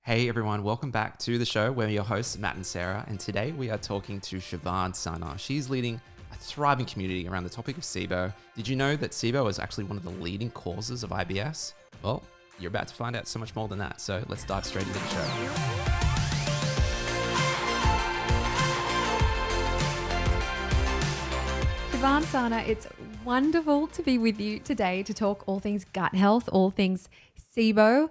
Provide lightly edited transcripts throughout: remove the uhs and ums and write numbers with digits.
Hey everyone, welcome back to the show. We're your hosts, Matt and Sarah, and today we are talking to Shivan Sarna. She's leading a thriving community around the topic of SIBO. Did you know that SIBO is actually one of the leading causes of IBS? Well, you're about to find out so much more than that, so let's dive straight into the show. Shivan Sarna, it's wonderful to be with you today to talk all things gut health, all things SIBO.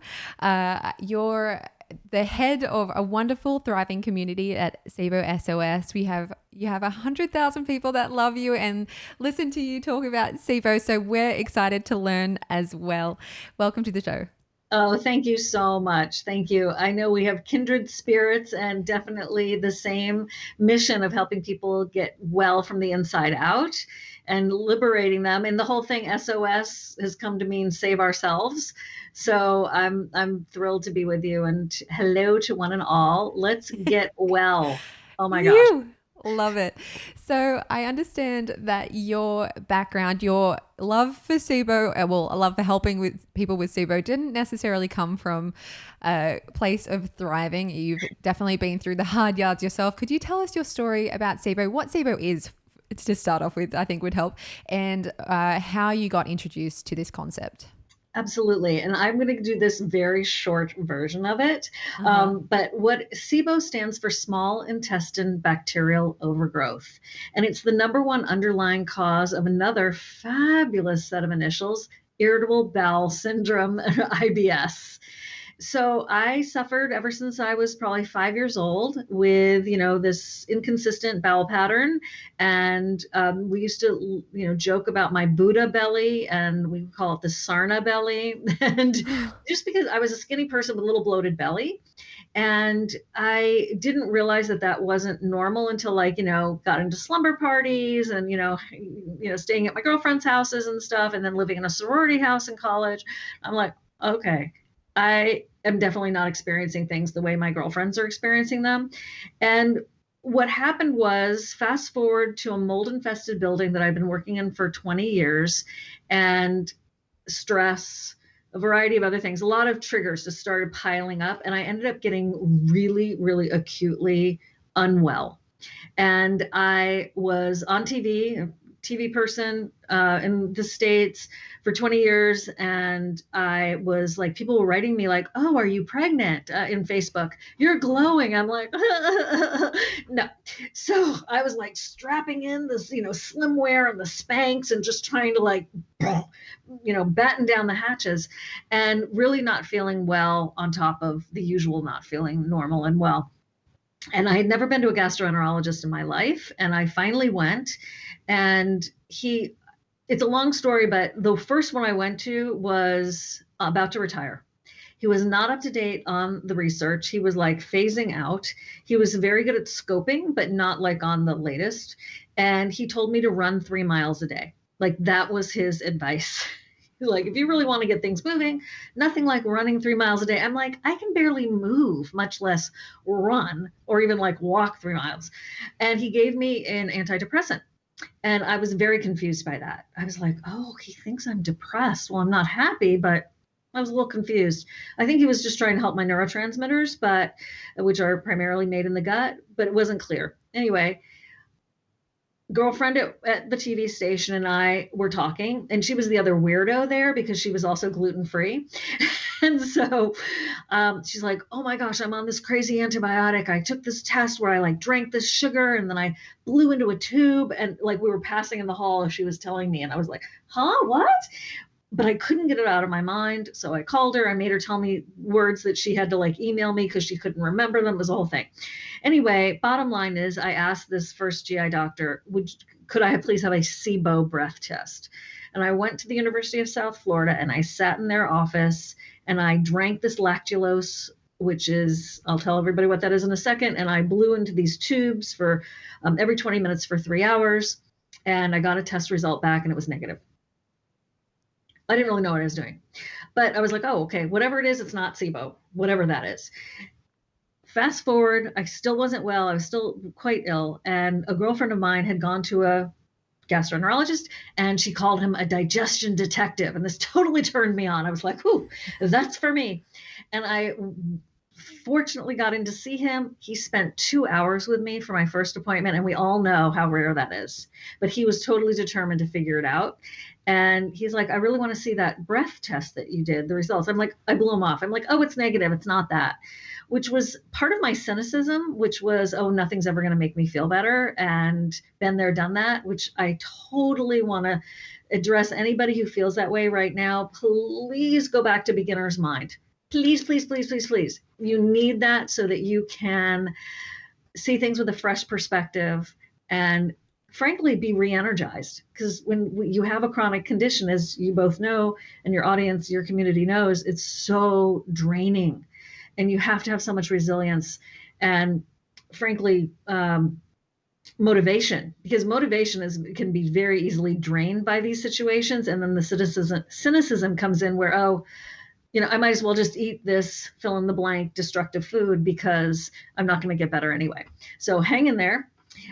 You're the head of a wonderful, thriving community at SIBO SOS. You have 100,000 people that love you and listen to you talk about SIBO. So we're excited to learn as well. Welcome to the show. Oh, thank you so much. Thank you. I know we have kindred spirits and definitely the same mission of helping people get well from the inside out and liberating them. And the whole thing SOS has come to mean save ourselves. So I'm thrilled to be with you, and hello to one and all. Let's get well. Oh my gosh. Love it. So I understand that your background, your love for SIBO, a love for helping with people with SIBO didn't necessarily come from a place of thriving. You've definitely been through the hard yards yourself. Could you tell us your story about SIBO, what SIBO is to start off with, I think would help, and how you got introduced to this concept? Absolutely. And I'm going to do this very short version of it. But what SIBO stands for small intestine bacterial overgrowth. And it's the number one underlying cause of another fabulous set of initials, irritable bowel syndrome, IBS. So I suffered ever since I was probably 5 years old with, this inconsistent bowel pattern. And we used to, joke about my Buddha belly, and we call it the Sarna belly. And just because I was a skinny person with a little bloated belly. And I didn't realize that wasn't normal until got into slumber parties and, staying at my girlfriend's houses and stuff, and then living in a sorority house in college. I'm like, okay, I am definitely not experiencing things the way my girlfriends are experiencing them. And what happened was, fast forward to a mold infested building that I've been working in for 20 years, and stress, a variety of other things, a lot of triggers just started piling up. And I ended up getting really, really acutely unwell. And I was on TV person in the States for 20 years. And I was like, people were writing me like, oh, are you pregnant in Facebook? You're glowing. I'm like, no. So I was like strapping in this, slim wear and the Spanx and just trying to batten down the hatches, and really not feeling well on top of the usual not feeling normal and well. And I had never been to a gastroenterologist in my life. And I finally went, and it's a long story, but the first one I went to was about to retire. He was not up to date on the research. He was like phasing out. He was very good at scoping, but not like on the latest. And he told me to run 3 miles a day. Like, that was his advice. Like, if you really want to get things moving, nothing like running 3 miles a day. I'm like, I can barely move, much less run or even like walk 3 miles. And he gave me an antidepressant. And I was very confused by that. I was like, oh, he thinks I'm depressed. Well, I'm not happy, but I was a little confused. I think he was just trying to help my neurotransmitters, which are primarily made in the gut, but it wasn't clear. Anyway, girlfriend at the TV station and I were talking, and she was the other weirdo there because she was also gluten-free. And so she's like, oh my gosh, I'm on this crazy antibiotic. I took this test where I drank this sugar and then I blew into a tube, and we were passing in the hall as she was telling me. And I was like, huh, what? But I couldn't get it out of my mind. So I called her. I made her tell me words that she had to email me because she couldn't remember them. It was a whole thing. Anyway, bottom line is, I asked this first GI doctor, could I please have a SIBO breath test? And I went to the University of South Florida, and I sat in their office, and I drank this lactulose, which is, I'll tell everybody what that is in a second. And I blew into these tubes for every 20 minutes for 3 hours. And I got a test result back, and it was negative. I didn't really know what I was doing, but I was like, oh, okay, whatever it is, it's not SIBO, whatever that is. Fast forward, I still wasn't well. I was still quite ill. And a girlfriend of mine had gone to a gastroenterologist, and she called him a digestion detective. And this totally turned me on. I was like, ooh, that's for me. And I fortunately got in to see him. He spent 2 hours with me for my first appointment, and we all know how rare that is. But he was totally determined to figure it out. And he's like, I really want to see that breath test that you did, the results. I'm like, I blew him off. I'm like, oh, it's negative. It's not that, which was part of my cynicism, which was, oh, nothing's ever going to make me feel better. And been there, done that, which I totally want to address. Anybody who feels that way right now, please go back to beginner's mind. Please, please, please, please, please. You need that so that you can see things with a fresh perspective and frankly be re-energized. Because when you have a chronic condition, as you both know, and your audience, your community knows, it's so draining, and you have to have so much resilience and frankly motivation, because motivation can be very easily drained by these situations. And then the cynicism comes in where, oh, I might as well just eat this fill in the blank destructive food because I'm not going to get better anyway. So hang in there.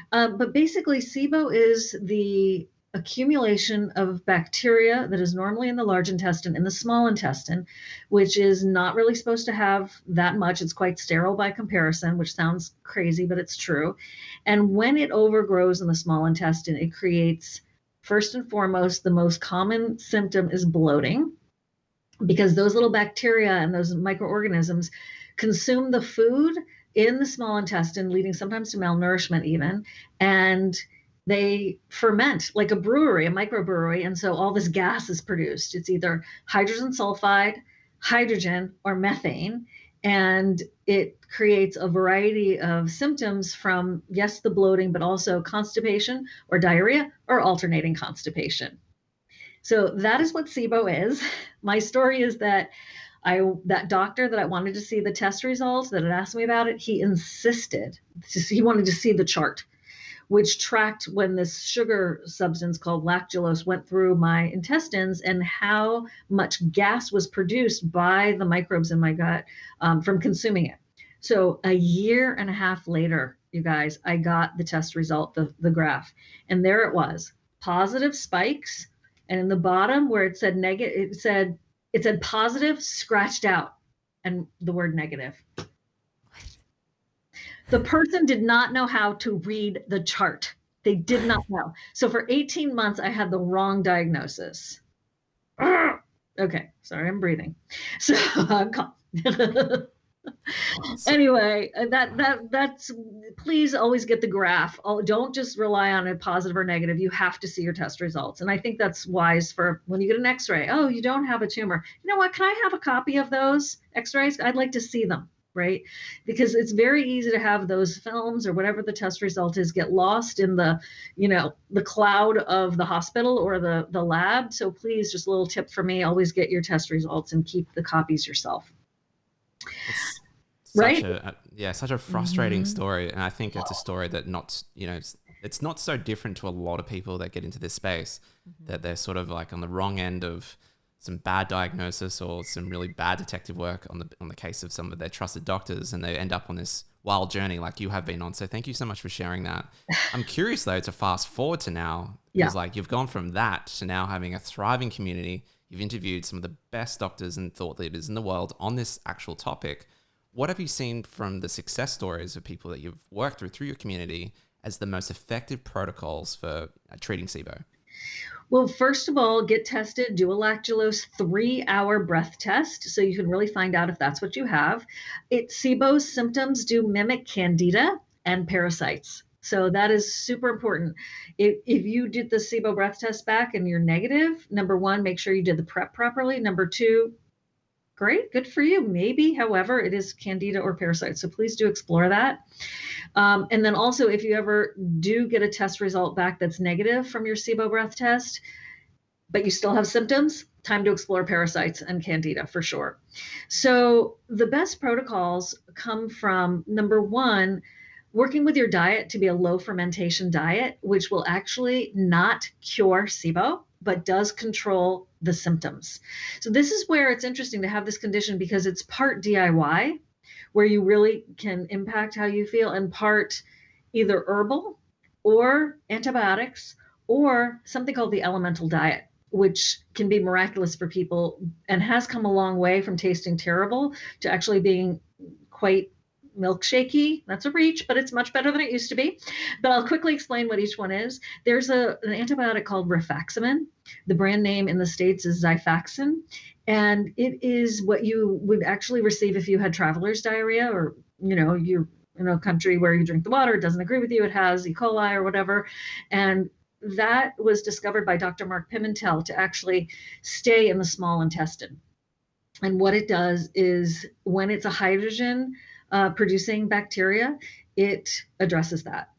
But basically, SIBO is the accumulation of bacteria that is normally in the large intestine, in the small intestine, which is not really supposed to have that much. It's quite sterile by comparison, which sounds crazy, but it's true. And when it overgrows in the small intestine, it creates, first and foremost, the most common symptom is bloating, because those little bacteria and those microorganisms consume the food in the small intestine, leading sometimes to malnourishment even, and they ferment like a brewery, a microbrewery, and so all this gas is produced. It's either hydrogen sulfide, hydrogen, or methane, and it creates a variety of symptoms from, yes, the bloating, but also constipation or diarrhea or alternating constipation. So that is what SIBO is. My story is that that doctor that I wanted to see the test results, that had asked me about it, he insisted, he wanted to see the chart, which tracked when this sugar substance called lactulose went through my intestines and how much gas was produced by the microbes in my gut from consuming it. So a year and a half later, you guys, I got the test result, the graph, and there it was, positive spikes. And in the bottom where it said negative, it said positive scratched out and the word negative. The person did not know how to read the chart. They did not know. So for 18 months, I had the wrong diagnosis. Okay, sorry, I'm breathing. So I'm calm. Anyway, that's please always get the graph. Don't just rely on a positive or negative. You have to see your test results. And I think that's wise for when you get an x-ray. Oh, you don't have a tumor. You know what? Can I have a copy of those x-rays? I'd like to see them, right? Because it's very easy to have those films or whatever the test result is get lost in the cloud of the hospital or the lab. So please, just a little tip for me, always get your test results and keep the copies yourself. It's such a frustrating story. And I think it's a story that it's not so different to a lot of people that get into this space, that they're sort of like on the wrong end of some bad diagnosis or some really bad detective work on the case of some of their trusted doctors, and they end up on this wild journey like you have been on. So thank you so much for sharing that. I'm curious though to fast forward to now, because like you've gone from that to now having a thriving community. You've interviewed some of the best doctors and thought leaders in the world on this actual topic. What have you seen from the success stories of people that you've worked through your community as the most effective protocols for treating SIBO? Well, first of all, get tested, do a lactulose 3-hour breath test so you can really find out if that's what you have. SIBO's symptoms do mimic candida and parasites. So that is super important. If you did the SIBO breath test back and you're negative, number one, make sure you did the prep properly. Number two, great, good for you. Maybe, however, it is candida or parasites. So please do explore that. And then also, if you ever do get a test result back that's negative from your SIBO breath test, but you still have symptoms, time to explore parasites and candida for sure. So the best protocols come from, number one, working with your diet to be a low fermentation diet, which will actually not cure SIBO, but does control the symptoms. So this is where it's interesting to have this condition, because it's part DIY, where you really can impact how you feel, and part either herbal or antibiotics or something called the elemental diet, which can be miraculous for people and has come a long way from tasting terrible to actually being quite milkshakey. That's a reach, but it's much better than it used to be. But I'll quickly explain what each one is. There's an antibiotic called rifaximin. The brand name in the States is Xifaxan. And it is what you would actually receive if you had traveler's diarrhea, or, you're in a country where you drink the water, it doesn't agree with you, it has E. coli or whatever. And that was discovered by Dr. Mark Pimentel to actually stay in the small intestine. And what it does is when it's a hydrogen producing bacteria, it addresses that.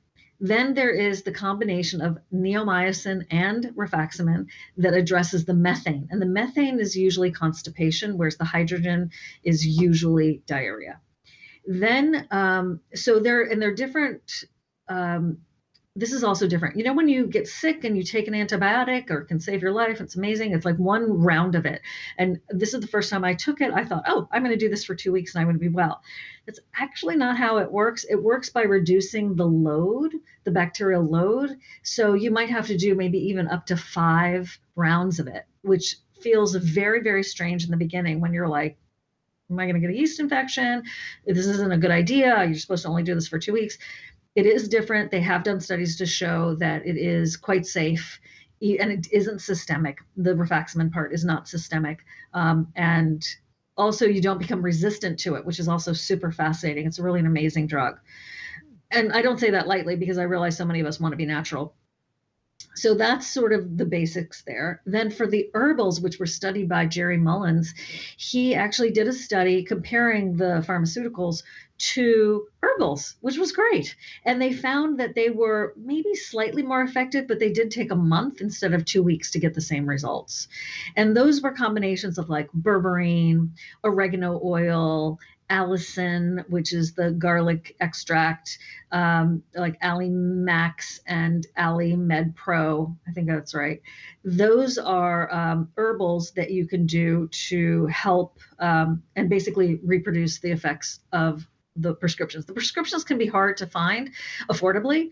Then there is the combination of neomycin and rifaximin that addresses the methane. And the methane is usually constipation, whereas the hydrogen is usually diarrhea. Then, so they're different. This is also different. When you get sick and you take an antibiotic or can save your life, it's amazing. It's like one round of it. And this is the first time I took it. I thought, oh, I'm going to do this for 2 weeks and I'm going to be well. That's actually not how it works. It works by reducing the load, the bacterial load. So you might have to do maybe even up to 5 rounds of it, which feels very, very strange in the beginning when you're like, am I going to get a yeast infection? This isn't a good idea. You're supposed to only do this for 2 weeks. It is different. They have done studies to show that it is quite safe, and it isn't systemic. The rifaximin part is not systemic. And also you don't become resistant to it, which is also super fascinating. It's really an amazing drug. And I don't say that lightly because I realize so many of us want to be natural. So that's sort of the basics there. Then for the herbals, which were studied by Jerry Mullins, he actually did a study comparing the pharmaceuticals to herbals, which was great. And they found that they were maybe slightly more effective, but they did take a month instead of 2 weeks to get the same results. And those were combinations of like berberine, oregano oil, allicin, which is the garlic extract, like Alimax and Alimed Pro. I think that's right. Those are herbals that you can do to help and basically reproduce the effects of the prescriptions. The prescriptions can be hard to find affordably.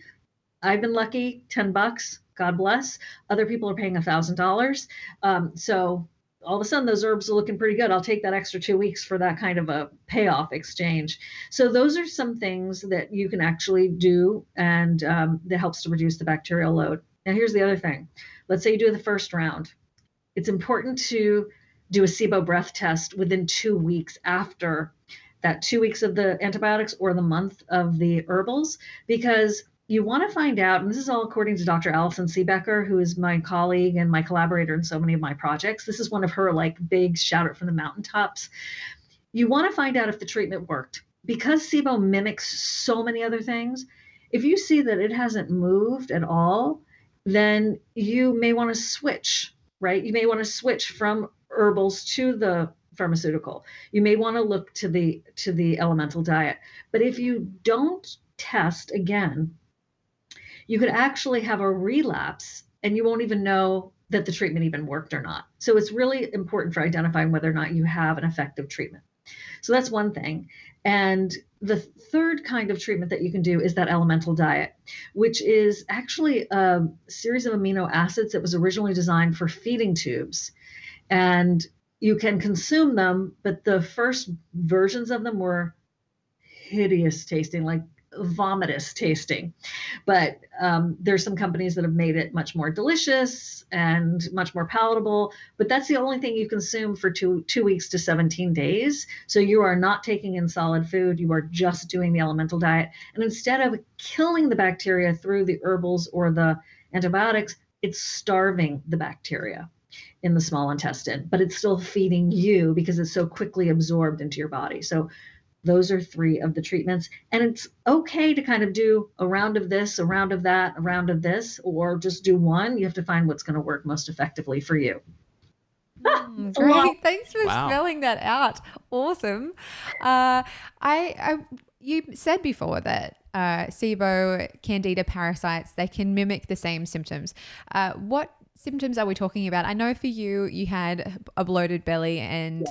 I've been lucky, $10, God bless. Other people are paying $1,000. So all of a sudden those herbs are looking pretty good. I'll take that extra 2 weeks for that kind of a payoff exchange. So those are some things that you can actually do, and that helps to reduce the bacterial load. Now here's the other thing. Let's say you do the first round. It's important to do a SIBO breath test within 2 weeks after that 2 weeks of the antibiotics or the month of the herbals, because you want to find out, and this is all according to Dr. Alison Seebecker, who is my colleague and my collaborator in so many of my projects. This is one of her like big shout it from the mountaintops. You want to find out if the treatment worked. Because SIBO mimics so many other things, if you see that it hasn't moved at all, then you may want to switch, right? You may want to switch from herbals to the pharmaceutical. You may want to look to the elemental diet. But if you don't test again, you could actually have a relapse and you won't even know that the treatment even worked or not. So it's really important for identifying whether or not you have an effective treatment. So that's one thing. And the third kind of treatment that you can do is that elemental diet, which is actually a series of amino acids that was originally designed for feeding tubes. And you can consume them, but the first versions of them were hideous tasting, like vomitous tasting. But there's some companies that have made it much more delicious and much more palatable. But that's the only thing you consume for 2 weeks to 17 days. So you are not taking in solid food. You are just doing the elemental diet. And instead of killing the bacteria through the herbals or the antibiotics, it's starving the bacteria in the small intestine, but it's still feeding you because it's so quickly absorbed into your body. So those are 3 of the treatments. And it's okay to kind of do a round of this, a round of that, a round of this, or just do one. You have to find what's going to work most effectively for you. Great. Thanks for spelling that out. Awesome. You said before that SIBO, candida, parasites, they can mimic the same symptoms. What symptoms are we talking about? I know for you, you had a bloated belly and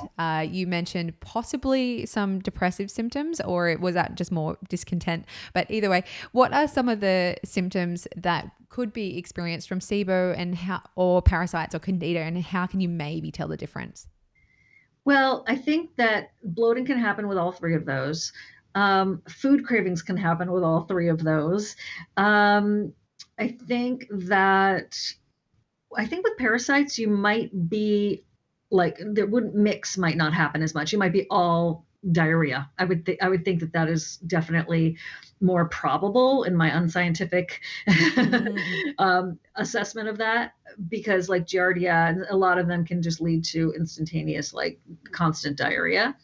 you mentioned possibly some depressive symptoms, or was that just more discontent? But either way, what are some of the symptoms that could be experienced from SIBO and or parasites or candida, and how can you maybe tell the difference? Well, I think that bloating can happen with all three of those. Food cravings can happen with all three of those. Um, I think that I think with parasites, you might be like there wouldn't mix might not happen as much. You might be all diarrhea. I would think that that is definitely more probable in my unscientific Mm. assessment of that, because like Giardia, a lot of them can just lead to instantaneous like constant diarrhea.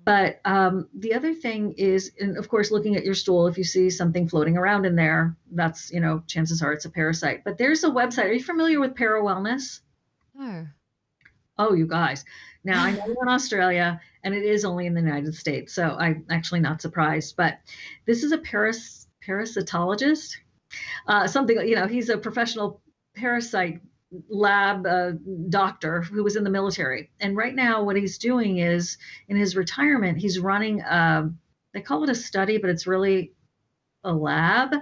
But the other thing is, and of course, looking at your stool, if you see something floating around in there, that's, chances are it's a parasite. But there's a website. Are you familiar with Para Wellness? No. Oh, you guys. Now, I know you're in Australia and it is only in the United States. So I'm actually not surprised. But this is a parasitologist, something, he's a professional parasite lab doctor who was in the military. And right now, what he's doing is in his retirement, he's running, they call it a study, but it's really a lab.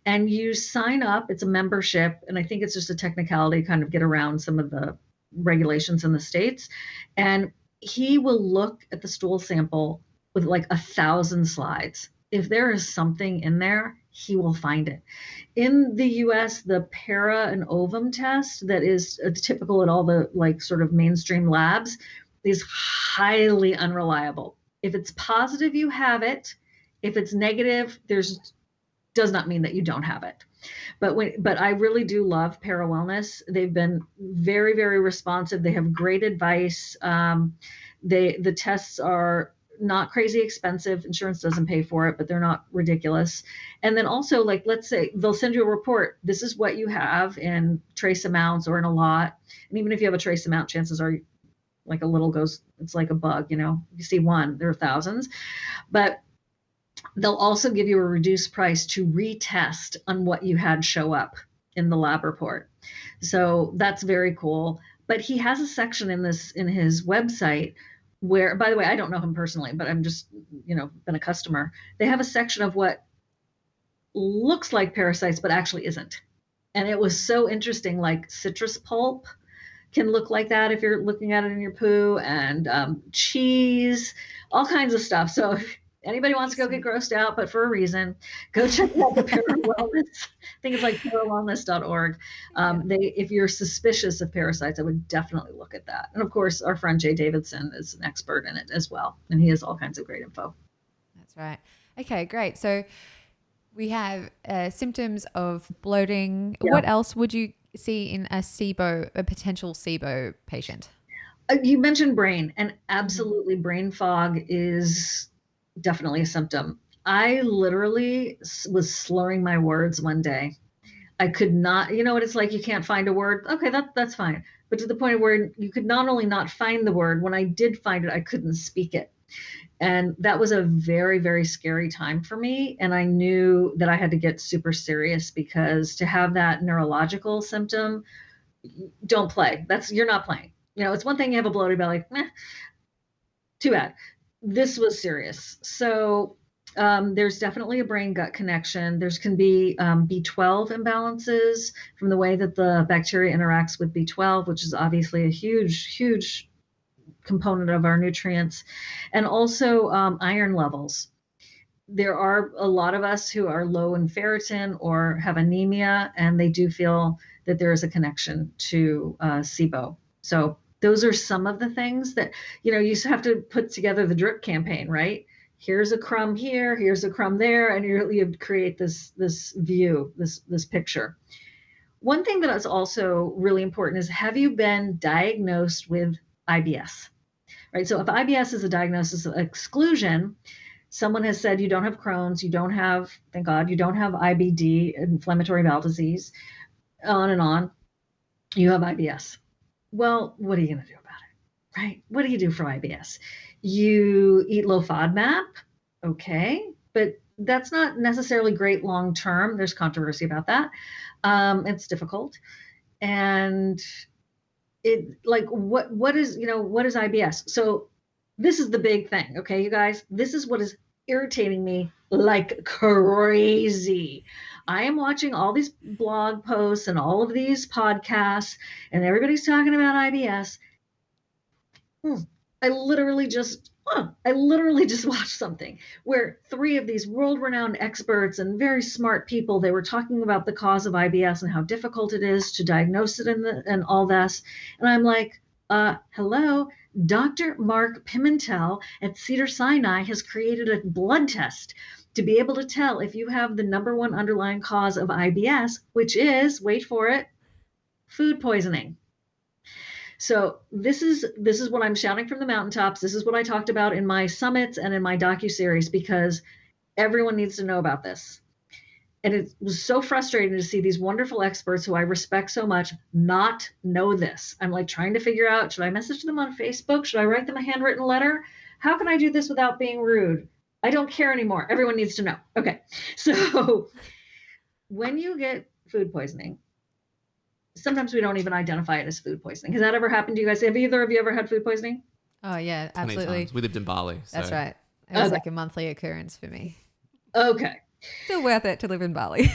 And you sign up, it's a membership. And I think it's just a technicality to kind of get around some of the regulations in the States. And he will look at the stool sample with like 1,000 slides. If there is something in there, he will find it. In the US, the para and ovum test that is typical at all the like sort of mainstream labs is highly unreliable. If it's positive, you have it. If it's negative, there's does not mean that you don't have it. But I really do love Para Wellness. They've been very, very responsive. They have great advice. The tests are not crazy expensive. Insurance doesn't pay for it, but they're not ridiculous. And then also, like, let's say they'll send you a report. This is what you have in trace amounts or in a lot. And even if you have a trace amount, chances are like a little goes, it's like a bug, you see one, there are thousands. But they'll also give you a reduced price to retest on what you had show up in the lab report. So that's very cool. But he has a section in his website where, by the way, I don't know him personally, but I'm just, been a customer. They have a section of what looks like parasites, but actually isn't. And it was so interesting, like citrus pulp can look like that if you're looking at it in your poo, and cheese, all kinds of stuff. So if anybody wants to go get grossed out, but for a reason, go check out the Para Wellness. I think it's like parawellness.org. If you're suspicious of parasites, I would definitely look at that. And of course, our friend Jay Davidson is an expert in it as well, and he has all kinds of great info. That's right. Okay, great. So we have symptoms of bloating. Yeah. What else would you see in a potential SIBO patient? You mentioned brain, and absolutely brain fog is definitely a symptom. I literally was slurring my words one day. I could not, you know what it's like, you can't find a word. Okay, that's fine. But to the point where you could not only not find the word, when I did find it, I couldn't speak it. And that was a very, very scary time for me. And I knew that I had to get super serious, because to have that neurological symptom, don't play. You're not playing. It's one thing you have a bloated belly, too bad. This was serious. So there's definitely a brain gut connection. There can be B12 imbalances from the way that the bacteria interacts with B12, which is obviously a huge, huge component of our nutrients, and also iron levels. There are a lot of us who are low in ferritin or have anemia, and they do feel that there is a connection to SIBO. So those are some of the things that, you have to put together the drip campaign, right? Here's a crumb here, here's a crumb there, and you create this view, this picture. One thing that is also really important is, have you been diagnosed with IBS? Right? So if IBS is a diagnosis of exclusion, someone has said you don't have Crohn's, you don't have, thank God, you don't have IBD, inflammatory bowel disease, on and on, you have IBS. Well, what are you going to do about it, right? What do you do for IBS? You eat low FODMAP, okay, but that's not necessarily great long term. There's controversy about that. It's difficult. And what is IBS? So this is the big thing, okay, you guys? This is what is irritating me like crazy. I am watching all these blog posts and all of these podcasts, and everybody's talking about IBS. I literally just watched something where three of these world-renowned experts and very smart people, they were talking about the cause of IBS and how difficult it is to diagnose it and all this. And I'm like, hello, Dr. Mark Pimentel at Cedars-Sinai has created a blood test to be able to tell if you have the number one underlying cause of IBS, which is, wait for it, food poisoning. So this is what I'm shouting from the mountaintops. This is what I talked about in my summits and in my docuseries, because everyone needs to know about this. And it was so frustrating to see these wonderful experts who I respect so much not know this. I'm like trying to figure out, should I message them on Facebook? Should I write them a handwritten letter? How can I do this without being rude? I don't care anymore. Everyone needs to know. Okay. So when you get food poisoning, sometimes we don't even identify it as food poisoning. Has that ever happened to you guys? Have either of you ever had food poisoning? Oh yeah, 20 absolutely. times. We lived in Bali. So. That's right. It was like a monthly occurrence for me. Okay. Still worth it to live in Bali.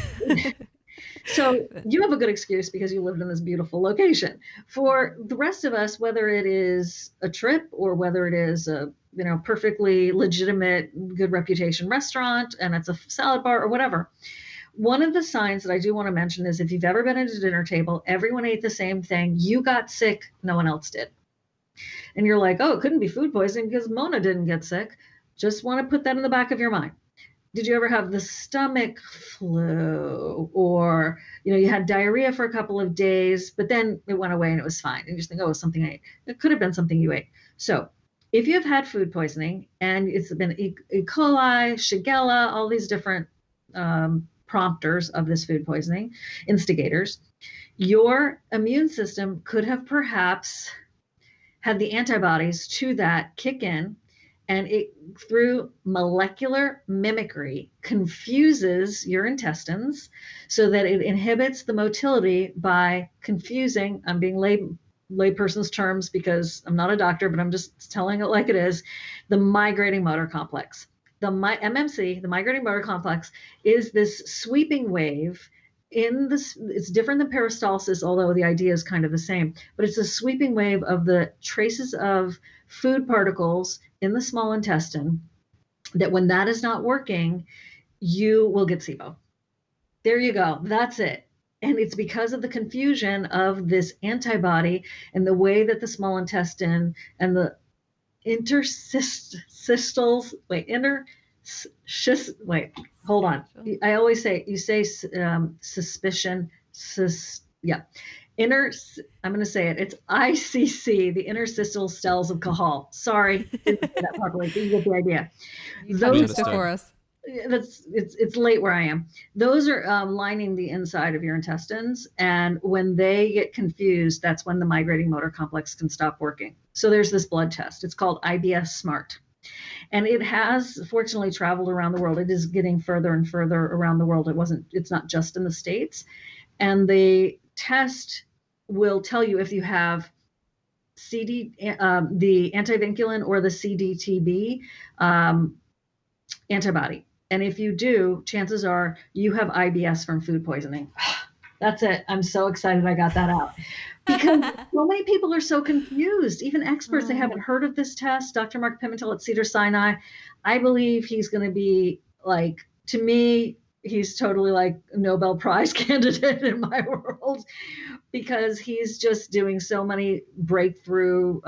So you have a good excuse because you lived in this beautiful location. For the rest of us, whether it is a trip or whether it is a perfectly legitimate, good reputation restaurant and it's a salad bar or whatever, one of the signs that I do want to mention is if you've ever been at a dinner table, everyone ate the same thing. You got sick, no one else did. And you're like, oh, it couldn't be food poisoning because Mona didn't get sick. Just want to put that in the back of your mind. Did you ever have the stomach flu, or you had diarrhea for a couple of days, but then it went away and it was fine? And you just think, oh, it was something I ate. It could have been something you ate. So if you have had food poisoning and it's been E. coli, Shigella, all these different prompters of this food poisoning, instigators, your immune system could have perhaps had the antibodies to that kick in, and it, through molecular mimicry, confuses your intestines so that it inhibits the motility by confusing, I'm being layperson's terms because I'm not a doctor, but I'm just telling it like it is, the migrating motor complex. The MMC, the migrating motor complex, is this sweeping wave in this. It's different than peristalsis, although the idea is kind of the same, but it's a sweeping wave of the traces of food particles in the small intestine that when that is not working, you will get SIBO. There you go. That's it. And it's because of the confusion of this antibody and the way that the small intestine and the interstitials, hold on. I always say, you say suspicion, I'm going to say it. It's ICC, the interstitial cells of Cajal. Sorry, didn't say that properly, but you get the idea. Those for us. It's late where I am. Those are lining the inside of your intestines, and when they get confused, that's when the migrating motor complex can stop working. So there's this blood test. It's called IBS Smart, and it has fortunately traveled around the world. It is getting further and further around the world. It's not just in the States, and the test will tell you if you have the antivinculin or the CDTB antibody. And if you do, chances are you have IBS from food poisoning. That's it. I'm so excited I got that out. Because so many people are so confused. Even experts, they haven't heard of this test. Dr. Mark Pimentel at Cedars-Sinai, I believe he's going to be like, to me, he's totally like a Nobel Prize candidate in my world, because he's just doing so many breakthrough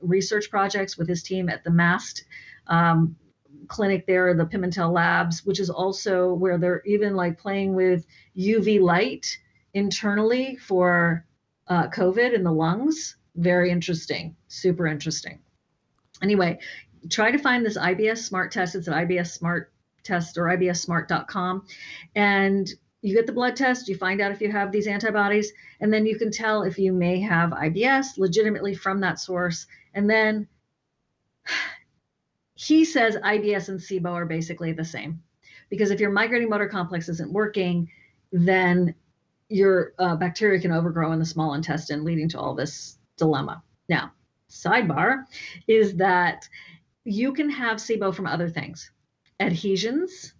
research projects with his team at the MAST clinic there, the Pimentel Labs, which is also where they're even like playing with UV light internally for COVID in the lungs. Very interesting, super interesting. Anyway, try to find this IBS Smart test. It's at IBS Smart Test or ibssmart.com. And you get the blood test, you find out if you have these antibodies, and then you can tell if you may have IBS legitimately from that source. And then he says IBS and SIBO are basically the same, because if your migrating motor complex isn't working, then your bacteria can overgrow in the small intestine, leading to all this dilemma. Now, sidebar is that you can have SIBO from other things. Adhesions,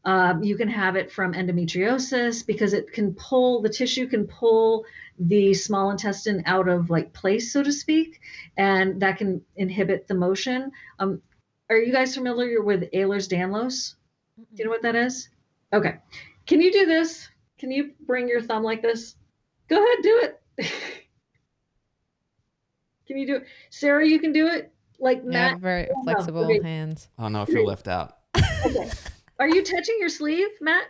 you can have it from endometriosis, because it can pull, the tissue can pull the small intestine out of like place, so to speak, and that can inhibit the motion. Are you guys familiar with Ehlers-Danlos? Do you know what that is? Okay. Can you do this? Can you bring your thumb like this? Go ahead, do it. Can you do it? Sarah, you can do it? Like Matt? Very flexible okay. hands. Oh no, I feel left out. Okay. Are you touching your sleeve, Matt?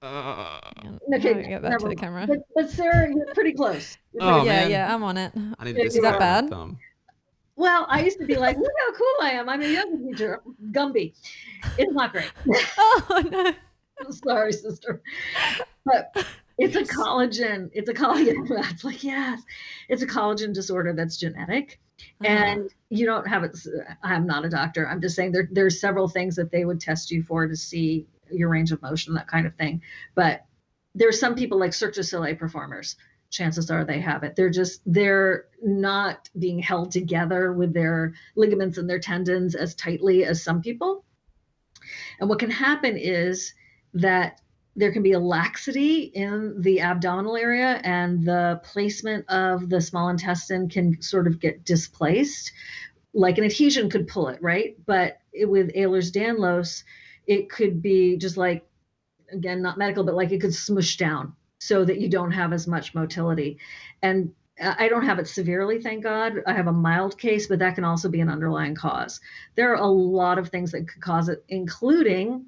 Okay, get that to the camera. But Sarah, you're pretty close. Yeah, I'm on it. I need Is that bad? Thumb. Well, I used to be like, look how cool I am. I'm a yoga teacher. Gumby. It's not great. Oh, no. I'm sorry, sister. But it's a collagen. It's a collagen. It's like, yes. It's a collagen disorder that's genetic. And you don't have it. I'm not a doctor. I'm just saying there's several things that they would test you for to see your range of motion, that kind of thing. But there's some people like Cirque du Soleil performers. Chances are they have it. They're not being held together with their ligaments and their tendons as tightly as some people. And what can happen is that there can be a laxity in the abdominal area, and the placement of the small intestine can sort of get displaced. Like an adhesion could pull it, right? But with Ehlers-Danlos, it could be just like, again, not medical, but like it could smush down so that you don't have as much motility. And I don't have it severely, thank God. I have a mild case, but that can also be an underlying cause. There are a lot of things that could cause it, including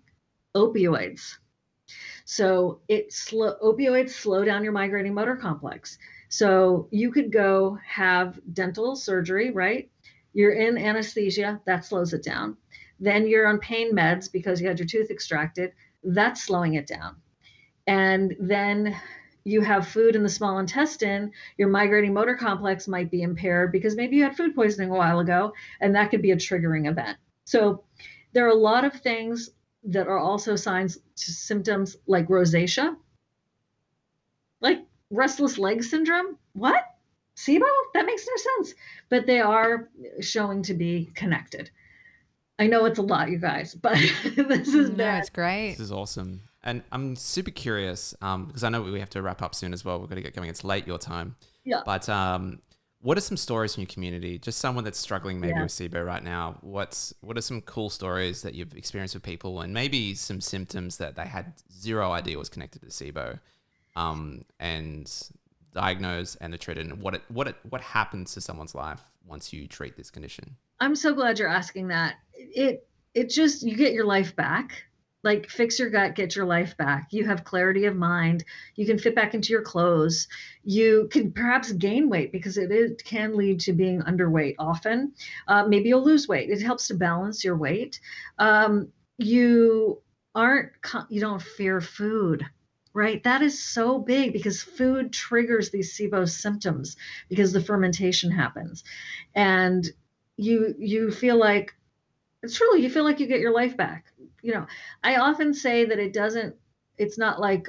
opioids. So opioids slow down your migrating motor complex. So you could go have dental surgery, right? You're in anesthesia, that slows it down. Then you're on pain meds because you had your tooth extracted, that's slowing it down. And then you have food in the small intestine, your migrating motor complex might be impaired because maybe you had food poisoning a while ago, and that could be a triggering event. So there are a lot of things that are also signs, symptoms like rosacea, like restless leg syndrome. What? SIBO? That makes no sense. But they are showing to be connected. I know it's a lot, you guys, but this is bad. It's great. This is awesome. And I'm super curious because I know we have to wrap up soon as well. We're going to get going. It's late your time. Yeah. But what are some stories from your community? Just someone that's struggling maybe with SIBO right now. What are some cool stories that you've experienced with people, and maybe some symptoms that they had zero idea was connected to SIBO, and diagnose and the treated, and what happens to someone's life once you treat this condition? I'm so glad you're asking that. It just, you get your life back. Like, fix your gut, get your life back. You have clarity of mind. You can fit back into your clothes. You can perhaps gain weight because it can lead to being underweight often. Maybe you'll lose weight. It helps to balance your weight. You don't fear food, right? That is so big because food triggers these SIBO symptoms because the fermentation happens. And you feel like, truly, you feel like you get your life back. You know, I often say that it's not like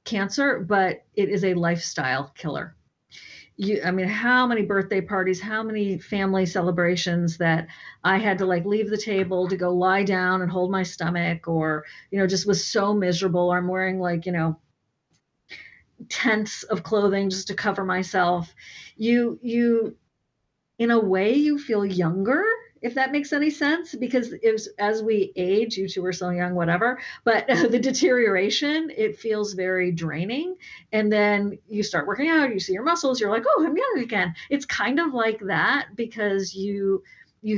cancer, but it is a lifestyle killer. I mean, how many birthday parties, how many family celebrations that I had to like leave the table to go lie down and hold my stomach, or, just was so miserable. Or I'm wearing like, tents of clothing just to cover myself. You, in a way, you feel younger, if that makes any sense, because as we age, you two are so young, whatever, but the deterioration, it feels very draining. And then you start working out, you see your muscles, you're like, oh, I'm young again. It's kind of like that because you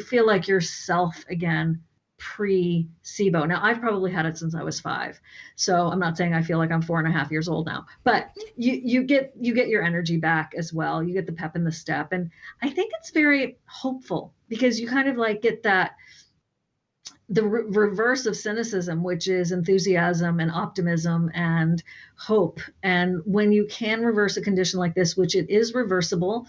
feel like yourself again pre-SIBO. Now, I've probably had it since I was 5. So I'm not saying I feel like I'm 4.5 years old now, but you get your energy back as well. You get the pep in the step. And I think it's very hopeful because you kind of like get the reverse of cynicism, which is enthusiasm and optimism and hope. And when you can reverse a condition like this, which it is reversible,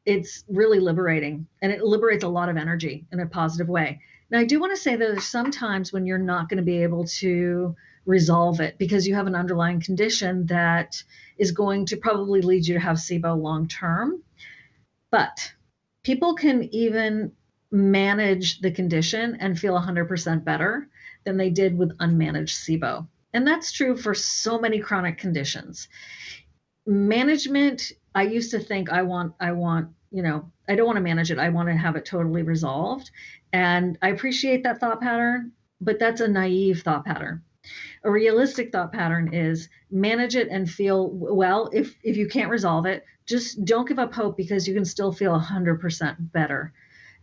it's really liberating, and it liberates a lot of energy in a positive way. Now, I do want to say that there's some times when you're not going to be able to resolve it because you have an underlying condition that is going to probably lead you to have SIBO long term. But people can even manage the condition and feel 100% better than they did with unmanaged SIBO. And that's true for so many chronic conditions. management, I used to think I want, I don't want to manage it. I want to have it totally resolved. And I appreciate that thought pattern, but that's a naive thought pattern. A realistic thought pattern is manage it and feel well. If you can't resolve it, just don't give up hope, because you can still feel 100% better.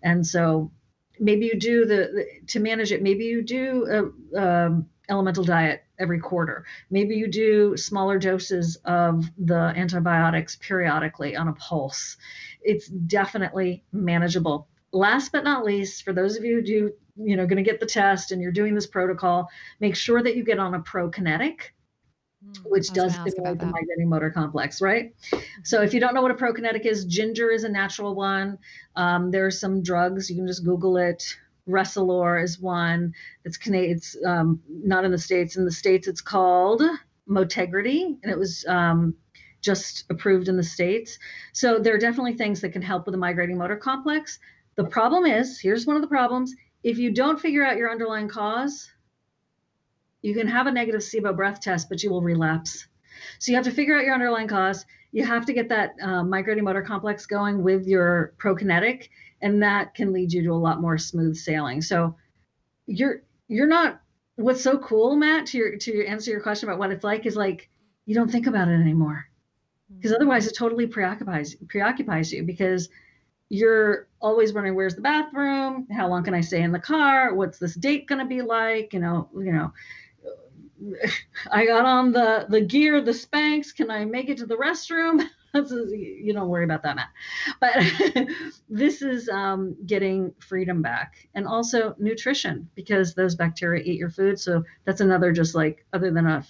And so maybe you do to manage it. Maybe you do a elemental diet every quarter. Maybe you do smaller doses of the antibiotics periodically on a pulse. It's definitely manageable. Last but not least, for those of you who do, going to get the test and you're doing this protocol, make sure that you get on a prokinetic, which does stimulate the migrating motor complex, right? So if you don't know what a prokinetic is, ginger is a natural one. There are some drugs, you can just Google it. Resilor is one. It's Canadian. It's not in the States. In the States, it's called Motegrity, and it was just approved in the States. So there are definitely things that can help with the migrating motor complex. The problem is, here's one of the problems. If you don't figure out your underlying cause, you can have a negative SIBO breath test, but you will relapse. So you have to figure out your underlying cause. You have to get that migrating motor complex going with your prokinetic, and that can lead you to a lot more smooth sailing. So you're not, what's so cool, Matt, to answer your question about what it's like, is like, you don't think about it anymore, because otherwise it totally preoccupies you, because you're always wondering, where's the bathroom? How long can I stay in the car? What's this date going to be like? I got on the gear, the Spanx. Can I make it to the restroom? You don't worry about that, Matt. But this is getting freedom back, and also nutrition, because those bacteria eat your food. So that's another, just like, other than a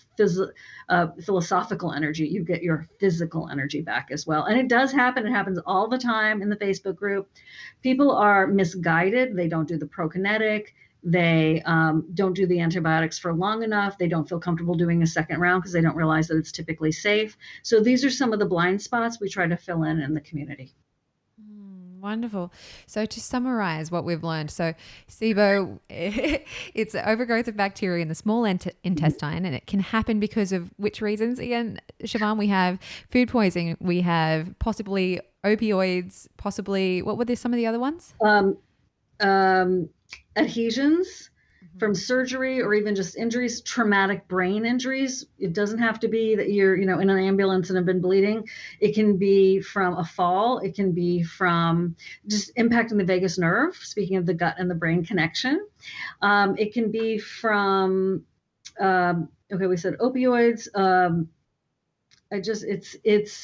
philosophical energy, you get your physical energy back as well. And it does happen. It happens all the time in the Facebook group. People are misguided. They don't do the prokinetic. They don't do the antibiotics for long enough. They don't feel comfortable doing a second round because they don't realize that it's typically safe. So these are some of the blind spots we try to fill in the community. Wonderful. So to summarize what we've learned, so SIBO, it's overgrowth of bacteria in the small intestine, and it can happen because of which reasons? Again, Shivan, we have food poisoning, we have possibly opioids, possibly, what were some of the other ones? Adhesions from surgery, or even just injuries, traumatic brain injuries. It doesn't have to be that you're, in an ambulance and have been bleeding. It can be from a fall. It can be from just impacting the vagus nerve, speaking of the gut and the brain connection. It can be from, we said opioids. It's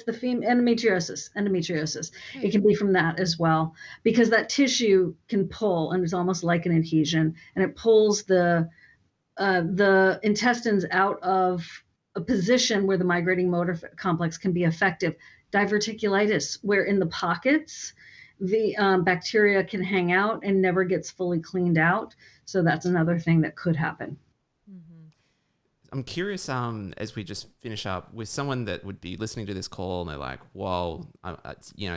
the endometriosis. It can be from that as well, because that tissue can pull, and it's almost like an adhesion, and it pulls the intestines out of a position where the migrating motor complex can be effective. Diverticulitis, where in the pockets, the bacteria can hang out and never gets fully cleaned out. So that's another thing that could happen. I'm curious, as we just finish up, with someone that would be listening to this call and they're like, whoa,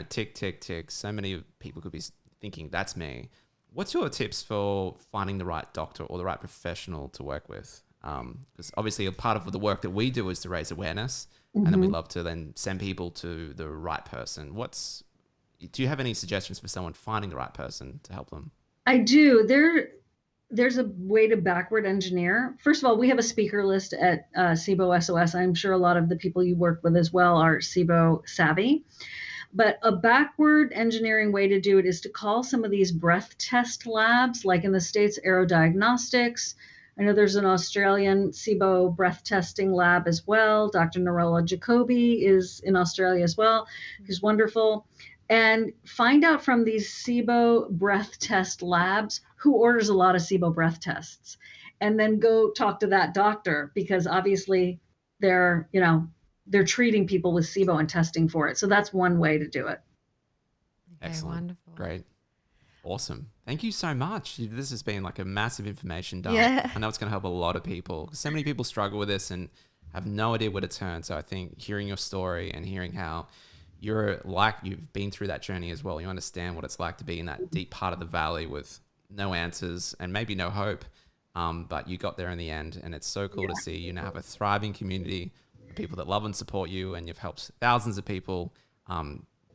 tick, tick, tick. So many people could be thinking, that's me. What's your tips for finding the right doctor or the right professional to work with? Because obviously a part of the work that we do is to raise awareness, and then we love to then send people to the right person. Do you have any suggestions for someone finding the right person to help them? I do. There's a way to backward engineer. First of all, we have a speaker list at SIBO SOS. I'm sure a lot of the people you work with as well are SIBO savvy. But a backward engineering way to do it is to call some of these breath test labs, like in the States, Diagnostics. I know there's an Australian SIBO breath testing lab as well. Dr. Narella Jacobi is in Australia as well. He's wonderful. And find out from these SIBO breath test labs who orders a lot of SIBO breath tests, and then go talk to that doctor, because obviously they're treating people with SIBO and testing for it. So that's one way to do it. Excellent. Wonderful. Great. Awesome. Thank you so much. This has been like a massive information dump. Yeah. I know it's going to help a lot of people. So many people struggle with this and have no idea where to turn. So I think hearing your story and hearing how you've been through that journey as well. You understand what it's like to be in that deep part of the valley with no answers and maybe no hope. But you got there in the end, and it's so cool to see you now have a thriving community people that love and support you, and you've helped thousands of people,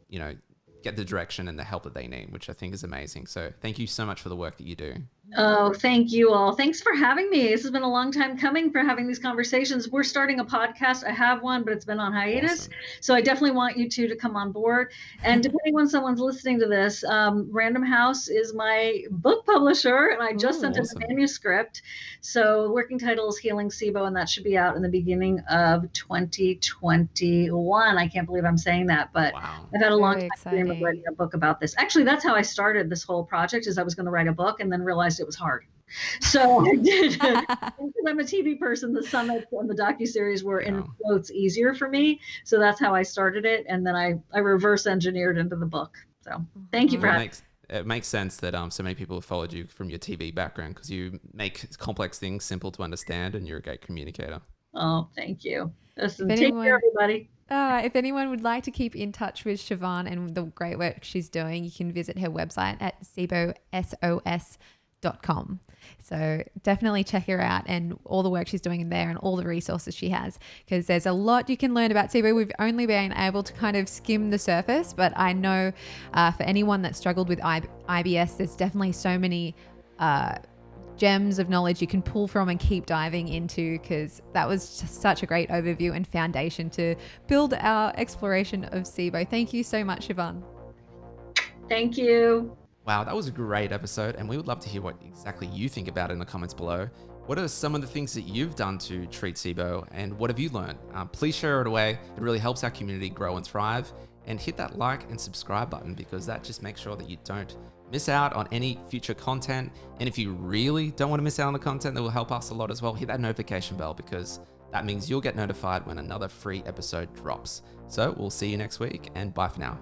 you know, get the direction and the help that they need, which I think is amazing. So thank you so much for the work that you do. Oh, thank you all. Thanks for having me. This has been a long time coming for having these conversations. We're starting a podcast. I have one, but it's been on hiatus. Awesome. So I definitely want you two to come on board. And depending when someone's listening to this, Random House is my book publisher, and I just sent in the manuscript. So working title is Healing SIBO, and that should be out in the beginning of 2021. I can't believe I'm saying that, but Wow. I've had a long time dream of writing a book about this. Actually, that's how I started this whole project, is I was going to write a book and then realized it was hard. So I did. Because I'm a TV person, the summits and the docuseries were in quotes easier for me. So that's how I started it. And then I reverse engineered into the book. So thank you for having me. It makes sense that so many people have followed you from your TV background, because you make complex things simple to understand, and you're a great communicator. Oh, thank you. Listen, take care, everybody. If anyone would like to keep in touch with Shivan and the great work she's doing, you can visit her website at SIBOSOS.com. So definitely check her out and all the work she's doing in there and all the resources she has, because there's a lot you can learn about SIBO. We've only been able to kind of skim the surface, but I know for anyone that struggled with IBS, there's definitely so many gems of knowledge you can pull from and keep diving into, because that was just such a great overview and foundation to build our exploration of SIBO. Thank you so much, Shivan. Thank you. Wow, that was a great episode, and we would love to hear what exactly you think about it in the comments below. What are some of the things that you've done to treat SIBO, and what have you learned? Please share it away. It really helps our community grow and thrive. And hit that like and subscribe button, because that just makes sure that you don't miss out on any future content. And if you really don't want to miss out on the content that will help us a lot as well, hit that notification bell, because that means you'll get notified when another free episode drops. So we'll see you next week, and bye for now.